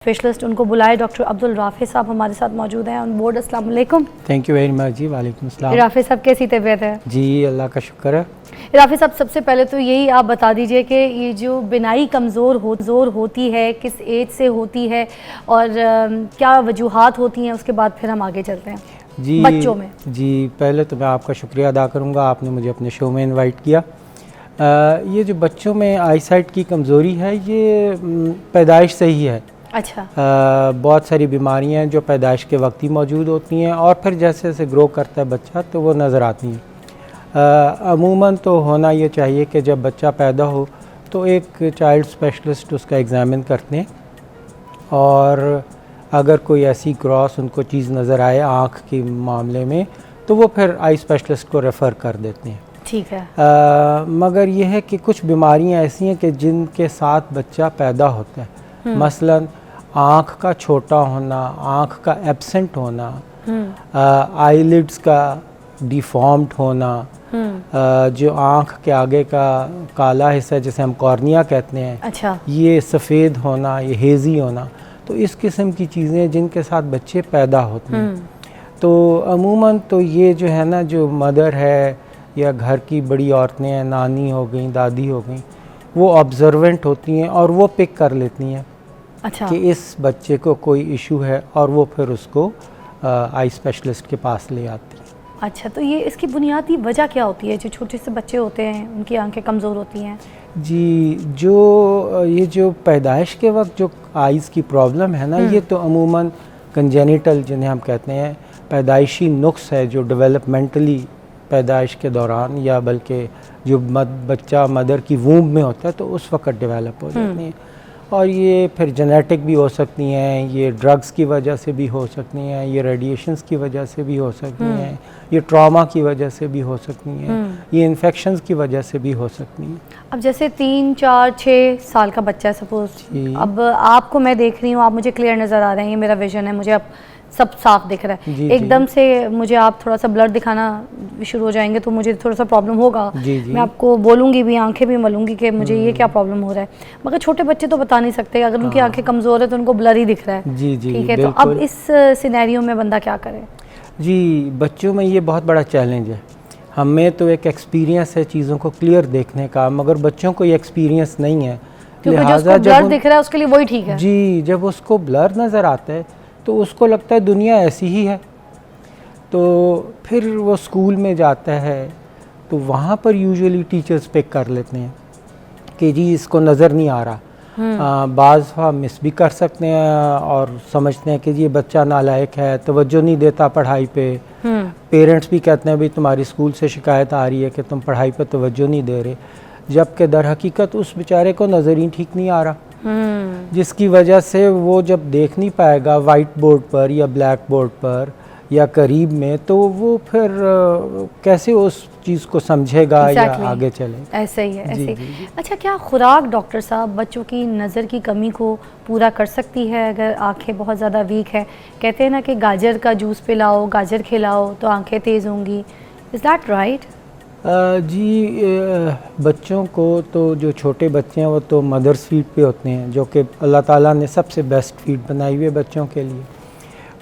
Specialist उनको बुलाए doctor Abdul Rafe साहब हमारे साथ मौजूद हैं ऑन बोर्ड। अस्सलाम वालेकुम। थैंक यू वेरी मच जी। वालेकुम अस्सलाम। राफे साहब कैसी तबीयत है? जी अल्लाह का शुक्र है। राफे साहब सबसे पहले तो यही आप बता दीजिए कि ये जो बिनाई कमज़ोर होती है किस एज से होती है और क्या वजूहात होती हैं, उसके बाद फिर हम आगे चलते हैं जी बच्चों में। जी पहले तो मैं आपका शुक्रिया अदा करूँगा, आपने मुझे अपने शो में इनवाइट किया। ये जो बच्चों में आईसाइट की कमज़ोरी है ये पैदाइश से ही है। अच्छा। बहुत सारी बीमारियां जो पैदाइश के वक्त ही मौजूद होती हैं और फिर जैसे जैसे ग्रो करता है बच्चा तो वो नज़र आती हैं। अमूमन तो होना ये चाहिए कि जब बच्चा पैदा हो तो एक चाइल्ड स्पेशलिस्ट उसका एग्ज़ामिन करते हैं और अगर कोई ऐसी क्रॉस उनको चीज़ नज़र आए आँख के मामले में तो वो फिर आई स्पेशलिस्ट को रेफ़र कर देते हैं। ठीक है। मगर ये है कि कुछ बीमारियां ऐसी हैं कि जिनके साथ बच्चा पैदा होता है, मसलन आँख का छोटा होना, आँख का एब्सेंट होना, आईलिड्स का डिफॉर्म्ड होना, जो आँख के आगे का काला हिस्सा जिसे हम कॉर्निया कहते हैं, अच्छा, ये सफ़ेद होना, ये हेज़ी होना, तो इस किस्म की चीज़ें जिनके साथ बच्चे पैदा होते हैं। तो अमूमन तो ये जो है ना, जो मदर है या घर की बड़ी औरतें हैं, नानी हो गई, दादी हो गई, वो ऑब्जर्वेंट होती हैं और वो पिक कर लेती हैं अच्छा कि इस बच्चे को कोई इशू है और वो फिर उसको आई स्पेशलिस्ट के पास ले आती हैं। अच्छा, तो ये इसकी बुनियादी वजह क्या होती है? जो छोटे से बच्चे होते हैं उनकी आंखें कमज़ोर होती हैं। जी ये जो पैदाइश के वक्त जो आइज़ की प्रॉब्लम है ना, ये तो अमूमन कंजेनिटल जिन्हें हम कहते हैं पैदाइशी नुक्स है जो डेवलपमेंटली पैदाइश के दौरान या बल्कि जो बच्चा मदर की वूम्ब में होता है तो उस वक्त डेवलप हो जाती हैं और ये फिर जेनेटिक भी हो सकती हैं, ये ड्रग्स की वजह से भी हो सकती हैं, ये रेडिएशंस की वजह से भी हो सकती हैं, ये ट्रॉमा की वजह से भी हो सकती हैं, ये इन्फेक्शंस की वजह से भी हो सकती हैं। अब जैसे 3, 4, 6 साल का बच्चा है सपोज, अब आपको मैं देख रही हूँ, आप मुझे क्लियर नज़र आ रहे हैं, ये मेरा विजन है, मुझे अब सब साफ दिख रहा है। एकदम से मुझे आप थोड़ा सा ब्लर दिखाना शुरू हो जाएंगे तो मुझे थोड़ा सा प्रॉब्लम होगा। मैं आपको बोलूँगी भी, आंखें भी मलूँगी कि मुझे ये क्या प्रॉब्लम हो रहा है, मगर छोटे बच्चे तो बता नहीं सकते, अगर उनकी आंखें कमज़ोर है तो उनको ब्लर ही दिख रहा है। ठीक है, तो अब इस सिनेरियो में बंदा क्या करे? जी बच्चों में ये बहुत बड़ा चैलेंज है। हमें तो एक एक्सपीरियंस है चीज़ों को क्लियर देखने का, मगर बच्चों को ये एक्सपीरियंस नहीं है, लिहाजा जब ब्लर दिख रहा है उसके लिए वही ठीक है। जी जब उसको ब्लर नज़र आता है तो उसको लगता है दुनिया ऐसी ही है, तो फिर वो स्कूल में जाता है तो वहाँ पर यूजुअली टीचर्स पिक कर लेते हैं कि जी इसको नज़र नहीं आ रहा। बाज़ मिस भी कर सकते हैं और समझते हैं कि जी ये बच्चा नालायक है, तवज्जो नहीं देता पढ़ाई पे। पेरेंट्स भी कहते हैं भाई तुम्हारी स्कूल से शिकायत आ रही है कि तुम पढ़ाई पे तवज्जो नहीं दे रहे, जबकि दर हकीकत उस बेचारे को नज़र ही ठीक नहीं आ रहा, जिसकी वजह से वो जब देख नहीं पाएगा वाइट बोर्ड पर या ब्लैक बोर्ड पर या करीब में, तो वो फिर कैसे उस चीज़ को समझेगा या आगे चलेगा। ऐसे ही है, ऐसे ही। अच्छा, क्या खुराक डॉक्टर साहब बच्चों की नज़र की कमी को पूरा कर सकती है अगर आंखें बहुत ज़्यादा वीक है? कहते हैं ना कि गाजर का जूस पिलाओ, गाजर खिलाओ तो आंखें तेज़ होंगी, इज़ दैट राइट? बच्चों को तो जो छोटे बच्चे हैं वो तो मदर्स फीड पे होते हैं, जो कि अल्लाह ताला ने सबसे बेस्ट फीड बनाई हुई है बच्चों के लिए।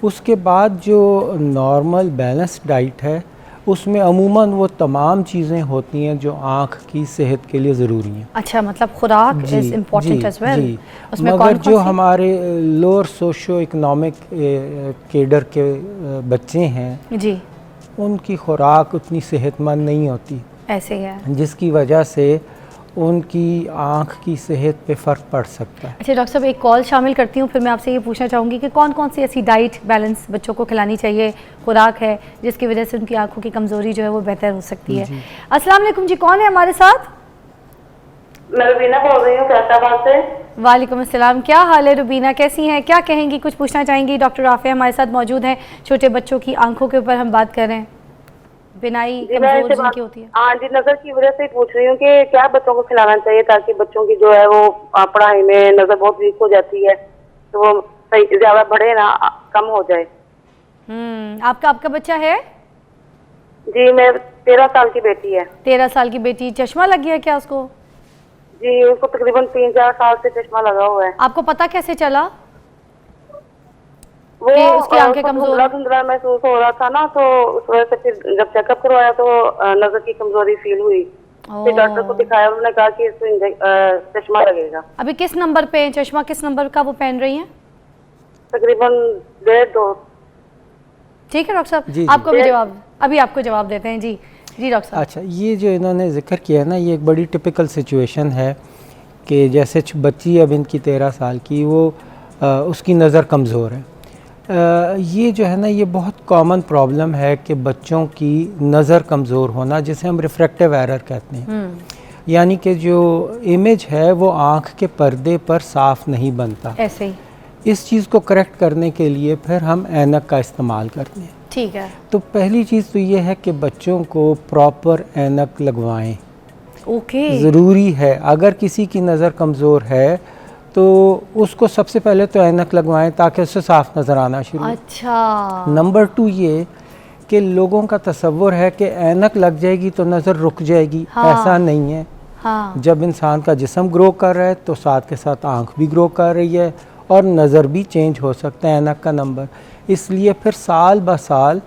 उसके बाद जो नॉर्मल बैलेंस्ड डाइट है उसमें अमूमन वो तमाम चीज़ें होती हैं जो आँख की सेहत के लिए ज़रूरी हैं। अच्छा, मतलब खुराक इज़ इम्पोर्टेंट एज़ वेल। मगर जो हमारे लोअर सोशो इकनॉमिक केडर के बच्चे हैं जी, उनकी खुराक उतनी सेहतमंद नहीं होती, ऐसे है, जिसकी वजह से उनकी आँख की सेहत पे फ़र्क पड़ सकता है। अच्छा डॉक्टर साहब, एक कॉल शामिल करती हूँ, फिर मैं आपसे ये पूछना चाहूँगी कि कौन कौन सी ऐसी डाइट बैलेंस बच्चों को खिलानी चाहिए, खुराक है जिसकी वजह से उनकी आँखों की कमज़ोरी जो है वो बेहतर हो सकती है। अस्सलाम वालेकुम जी, कौन है हमारे साथ? मैं रुबीना बोल रही हूँ फैसलाबाद से। वालेकुम अस्सलाम, क्या हाल है रुबीना, कैसी हैं, क्या कहेंगी, कुछ पूछना चाहेंगी? डॉक्टर राफे हमारे साथ मौजूद हैं, छोटे बच्चों की आंखों के ऊपर हम बात कर रहे हैं, बिनाई कमजोर जिनकी होती है। हाँ जी, नजर की वजह से पूछ रही हूँ कि क्या बच्चों को खिलाना चाहिए ताकि बच्चों की जो है वो पढ़ाई में नजर बहुत वीक हो जाती है तो वो सही ज्यादा बढ़े ना, कम हो जाए। आपका बच्चा है? जी, मैं 13 साल की बेटी है। 13 साल की बेटी, चश्मा लग गया क्या उसको? जी, उसको तकरीबन 3-4 साल से चश्मा लगा हुआ है। आपको पता कैसे चला? وہ کہ اس کی آنکھیں کمزور دھندلا دھندلا محسوس ہو رہا تھا نا, تو اس وجہ سے پھر جب چیک اپ کروایا تو نظر کی کمزوری فیل ہوئی. پھر ڈاکٹر کو دکھایا, انہوں نے کہا کہ اس کو چشمہ لگے گا. ابھی کس نمبر پہ چشمہ, کس نمبر کا وہ پہن رہی ہیں؟ تقریباً 1.5-2. ٹھیک ہے ڈاکٹر صاحب, جی آپ کو بھی جواب, ابھی آپ کو جواب دیتے ہیں. جی جی ڈاکٹر صاحب. اچھا, یہ جو انہوں نے ذکر کیا نا, یہ ایک بڑی ٹپیکل سچویشن ہے کہ جیسے بچی اب ان کی 13 سال کی, وہ اس کی نظر کمزور ہے. یہ جو ہے نا, یہ بہت کامن پرابلم ہے کہ بچوں کی نظر کمزور ہونا, جسے ہم ریفریکٹیو ایرر کہتے ہیں. یعنی کہ جو امیج ہے وہ آنکھ کے پردے پر صاف نہیں بنتا. ایسے ہی اس چیز کو کریکٹ کرنے کے لیے پھر ہم اینک کا استعمال کرتے ہیں. ٹھیک ہے. تو پہلی چیز تو یہ ہے کہ بچوں کو پراپر اینک لگوائیں. اوکے. ضروری ہے, اگر کسی کی نظر کمزور ہے تو اس کو سب سے پہلے تو اینک لگوائیں تاکہ اس سے صاف نظر آنا شروع ہو. اچھا. نمبر 2 یہ کہ لوگوں کا تصور ہے کہ اینک لگ جائے گی تو نظر رک جائے گی. ایسا نہیں ہے. جب انسان کا جسم گرو کر رہا ہے تو ساتھ کے ساتھ آنکھ بھی گرو کر رہی ہے اور نظر بھی چینج ہو سکتا ہے اینک کا نمبر. اس لیے پھر سال بہ سال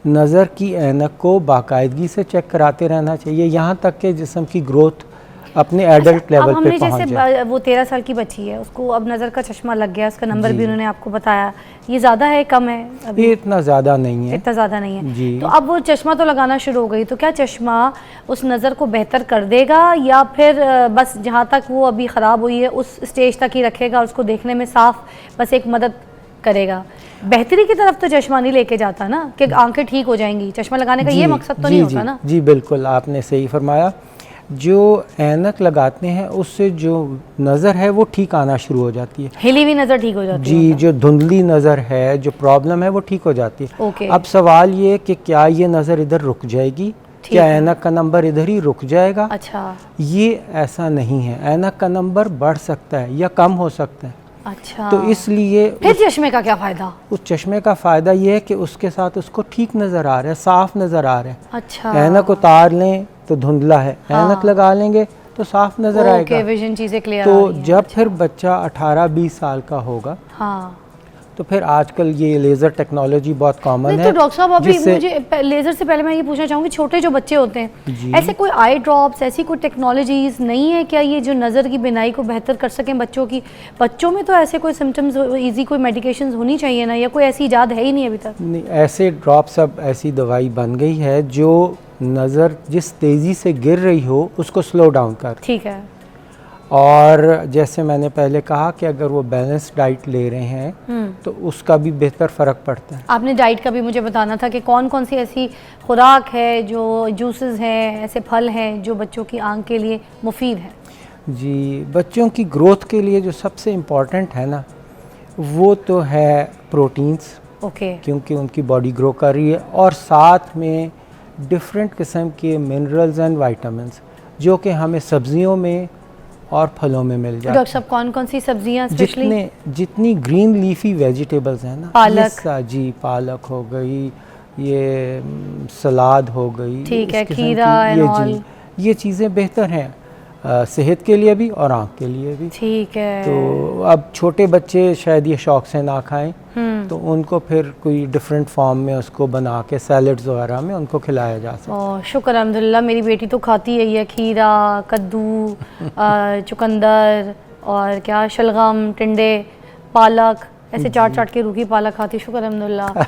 نظر کی اینک کو باقاعدگی سے چیک کراتے رہنا چاہیے, یہاں تک کہ جسم کی گروتھ اپنے ایڈلٹ لیول پہ پہنچ جائے. جیسے وہ 13 سال کی بچی ہے, اس کو اب نظر کا چشمہ لگ گیا, اس کا نمبر بھی انہوں نے آپ کو بتایا, یہ زیادہ ہے کم ہے؟ یہ اتنا زیادہ نہیں ہے. اتنا زیادہ نہیں ہے. جی. تو اب وہ چشمہ تو لگانا شروع ہو گئی, تو کیا چشمہ اس نظر کو بہتر کر دے گا, یا پھر بس جہاں تک وہ ابھی خراب ہوئی ہے اس اسٹیج تک ہی رکھے گا, اس کو دیکھنے میں صاف بس ایک مدد کرے گا؟ بہتری کی طرف تو چشمہ نہیں لے کے جاتا نا, کہ آنکھیں ٹھیک ہو جائیں گی. چشمہ لگانے کا یہ مقصد تو نہیں ہوتا نا. جی بالکل, آپ نے صحیح فرمایا. جو اینک لگاتے ہیں اس سے جو نظر ہے وہ ٹھیک آنا شروع ہو جاتی ہے. ہلی ہوئی نظر ٹھیک ہو جاتی ہے. جی, جو دھندلی نظر ہے, جو پرابلم ہے وہ ٹھیک ہو جاتی ہے. اب سوال یہ کہ کیا یہ نظر ادھر رک جائے گی, کیا اینک کا نمبر ادھر ہی رک جائے گا؟ اچھا. یہ ایسا نہیں ہے, اینک کا نمبر بڑھ سکتا ہے یا کم ہو سکتا ہے. اچھا. تو اس لیے پھر چشمے کا کیا فائدہ؟ اس چشمے کا فائدہ یہ ہے کہ اس کے ساتھ اس کو ٹھیک نظر آ رہا ہے, صاف نظر آ رہا ہے. اچھا. اینک اتار لیں تو دھندلا ہے, اینک لگا لیں گے تو صاف نظر آئے گا. ویژن چیزیں کلیئر. تو جب پھر بچہ 18-20 سال کا ہوگا تو پھر آج کل یہ لیزر ٹیکنالوجی بہت کامن ہے. تو ڈاکٹر صاحب ابھی مجھے لیزر سے پہلے میں یہ پوچھنا چاہوں گی, چھوٹے جو بچے ہوتے ہیں ایسے کوئی آئی ڈراپس, ایسی کوئی ٹیکنالوجیز نہیں ہے کیا یہ جو نظر کی بینائی کو بہتر کر سکیں بچوں کی؟ بچوں میں تو ایسے کوئی سمٹمز ایزی کوئی میڈیکیشنز ہونی چاہیے نا, یا کوئی ایسی ایجاد ہے ہی نہیں ابھی تک؟ نہیں, ایسے ڈراپس اب ایسی دوائی بن گئی ہے جو نظر جس تیزی سے گر رہی ہو اس کو سلو ڈاؤن کر. ٹھیک ہے. اور جیسے میں نے پہلے کہا کہ اگر وہ بیلنس ڈائٹ لے رہے ہیں تو اس کا بھی بہتر فرق پڑتا ہے. آپ نے ڈائٹ کا بھی مجھے بتانا تھا کہ کون کون سی ایسی خوراک ہے, جو جوسز ہیں, ایسے پھل ہیں جو بچوں کی آنکھ کے لیے مفید ہیں؟ جی, بچوں کی گروتھ کے لیے جو سب سے امپورٹنٹ ہے نا وہ تو ہے پروٹینز. اوکے. کیونکہ ان کی باڈی گرو کر رہی ہے, اور ساتھ میں ڈفرینٹ قسم کے منرلز اینڈ وائٹامنس جو کہ ہمیں سبزیوں میں اور پھلوں میں مل جاتے ہیں. ڈاکٹر صاحب کون کون سی سبزیاں اسپیشلی؟ جتنی گرین لیفی ویجیٹیبلز ہیں نا, پالک. جی, پالک ہو گئی, یہ سلاد ہو گئی, ٹھیک ہے, کھیرا, یہ چیزیں بہتر ہیں صحت کے لیے بھی اور آنکھ کے لیے بھی. ٹھیک ہے. تو اب چھوٹے بچے شاید یہ شوق سے نہ کھائیں, تو ان کو پھر کوئی ڈفرینٹ فارم میں اس کو بنا کے سیلڈز وغیرہ میں ان کو کھلایا جا سکتا ہے. شکر الحمدللہ, میری بیٹی تو کھاتی ہے کھیرا, کدو, چقندر, اور کیا شلغم, ٹنڈے, پالک, ایسے چاٹ کے روکھی پالک کھاتی. شکر الحمدللہ.